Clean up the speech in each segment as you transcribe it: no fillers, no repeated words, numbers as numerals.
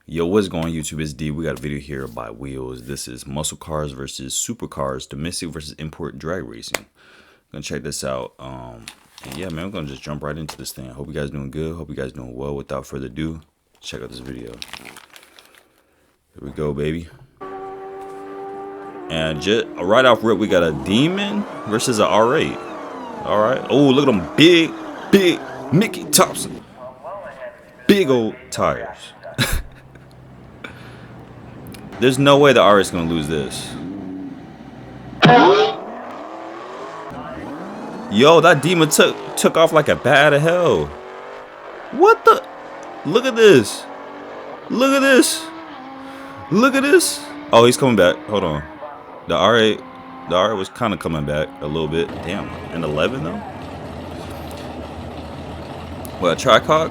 Yo, what's going on YouTube? It's D. We got a video here by Wheels. This is muscle cars versus supercars, domestic versus import drag racing. Gonna check this out. And yeah, man, we're gonna just jump right into this thing. Hope you guys doing good. Hope you guys doing well. Without further ado, check out this video. Here we go, baby. And just right off rip, we got a Demon versus an R8. All right. Oh, look at them big Mickey Thompson. Big old tires. There's no way the R8 is gonna lose this. Yo, that Demon took off like a bat out of hell. What the? Look at this. Look at this. Look at this. Oh, he's coming back. Hold on. The R8 was kind of coming back a little bit. Damn. An 11 though. What, a Tricog?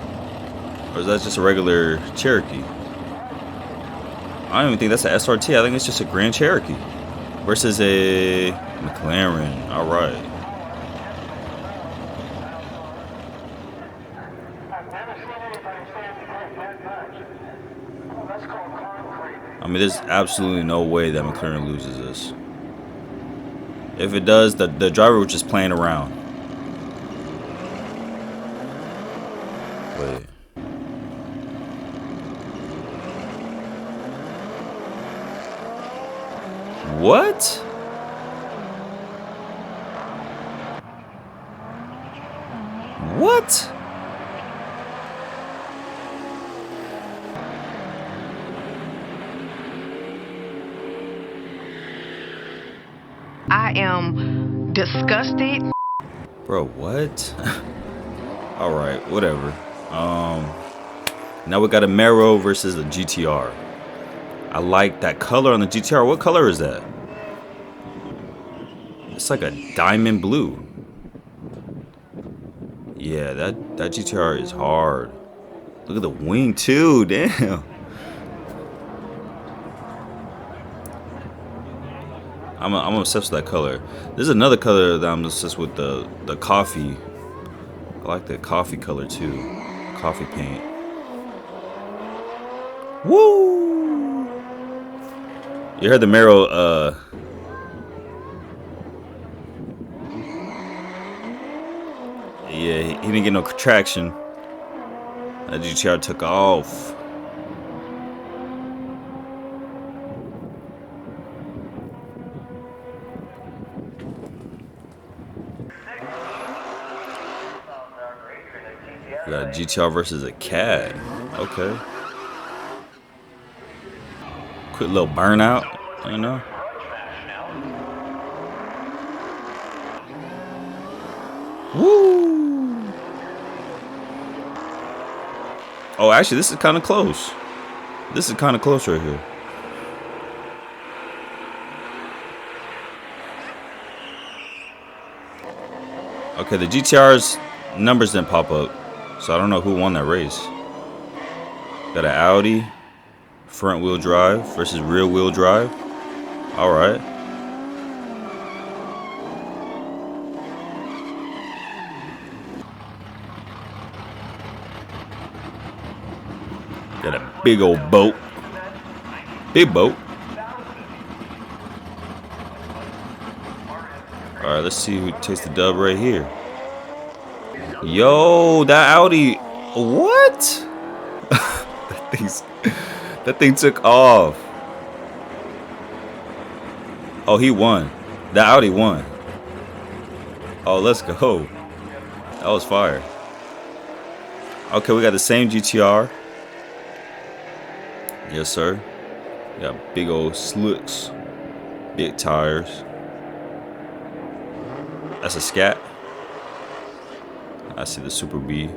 Or is that just a regular Cherokee? I don't even think that's an SRT. I think it's just a Grand Cherokee versus a McLaren. All right. I mean, there's absolutely no way that McLaren loses this. If it does, the driver was just playing around. Wait. What? What? I am disgusted. Bro, what? All right, whatever. Now we got a Mero versus a GTR. I like that color on the GTR. What color is that? It's like a diamond blue. Yeah, that GTR is hard. Look at the wing too. Damn. I'm obsessed with that color. There's another color that I'm obsessed with, the coffee. I like the coffee color too. Coffee paint. Woo! You heard the Mero, yeah, he didn't get no traction. That GTR took off. We got a GTR versus a Cat. Okay. Quick little burnout, you know. Woo! Oh, actually, this is kind of close. This is kind of close right here. Okay, the GTR's numbers didn't pop up, so I don't know who won that race. Got an Audi front wheel drive versus rear wheel drive. All right. Got a big old boat. Big boat. All right, let's see who takes the dub right here. Yo, that Audi. What? That thing took off. Oh, he won. The Audi won. Oh, let's go. That was fire. Okay, we got the same GTR. Yes, sir. Got big old slicks. Big tires. That's a Scat. I see the Super B.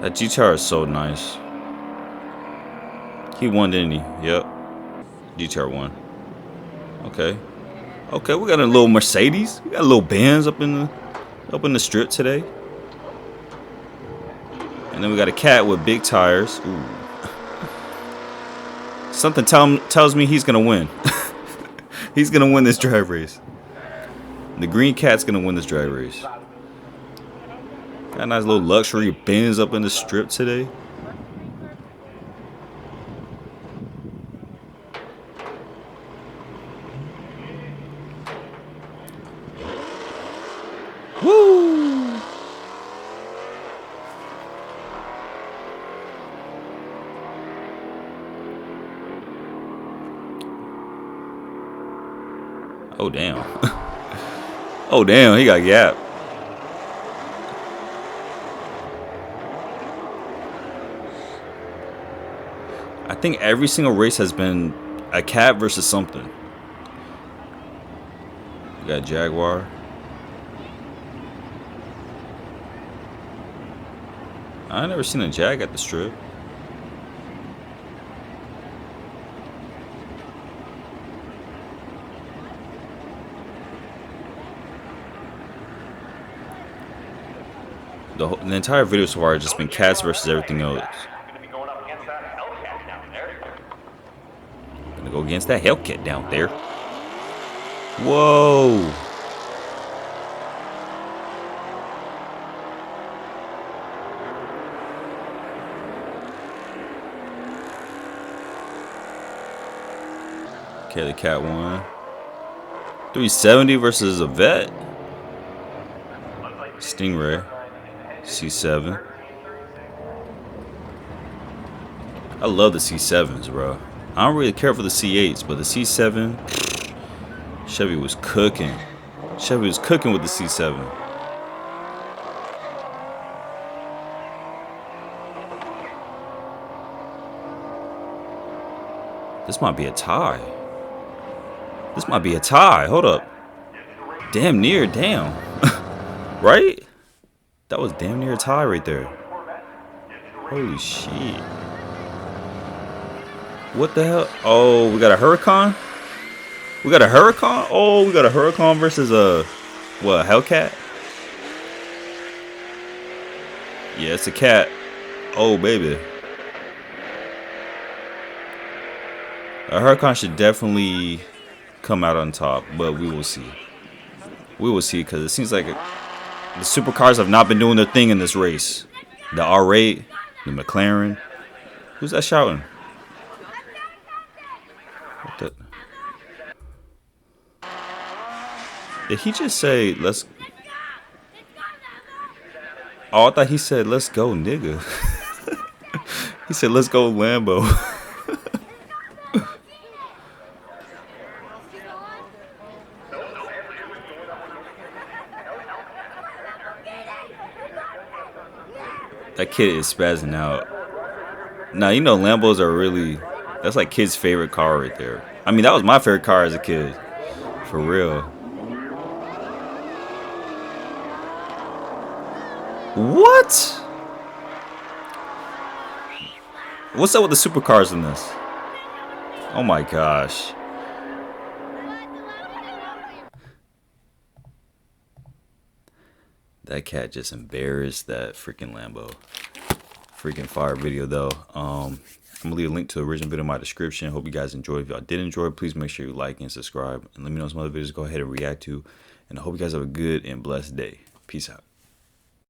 That GTR is so nice. He won, didn't he? Yep. GTR won. Okay. Okay, we got a little Mercedes. We got a little Benz up in the strip today. And then we got a Cat with big tires. Ooh. Something tells me he's gonna win. He's gonna win this drag race. The green cat's gonna win this drag race. Got a nice little luxury Benz up in the strip today. Woo! Oh damn. Oh damn, he got gap. I think every single race has been a cat versus something. You got Jaguar. I never seen a Jag at the strip. The entire video so far has just been cats versus everything else. Gonna go against that Hellcat down there. Whoa. Okay, the cat won. 370 versus a vet. Stingray. C7. I love the C7s, bro. I don't really care for the C8s, but the C7, Chevy was cooking. Chevy was cooking with the C7. This might be a tie. This might be a tie. Hold up. Damn near, damn. Right? That was damn near a tie right there. Holy shit. What the hell? Oh, we got a Huracan? We got a Huracan? Oh, we got a Huracan versus a, what, a Hellcat? Yeah, it's a cat. Oh, baby. A Huracan should definitely come out on top, but we will see. We will see, because it seems like the supercars have not been doing their thing in this race. The R8, the McLaren. Who's that shouting? What the? Did he just say, let's... Oh, I thought he said, let's go, nigga. He said, let's go, Lambo. That kid is spazzing out. Now, you know Lambos are really... That's like kids' favorite car right there. I mean, that was my favorite car as a kid. For real. What? What's up with the supercars in this? Oh my gosh. That cat just embarrassed that freaking Lambo. Freaking fire video though. I'm gonna leave a link to the original video in my description. Hope you guys enjoyed. If y'all did enjoy, please make sure you like and subscribe. And let me know some other videos to go ahead and react to. And I hope you guys have a good and blessed day. Peace out.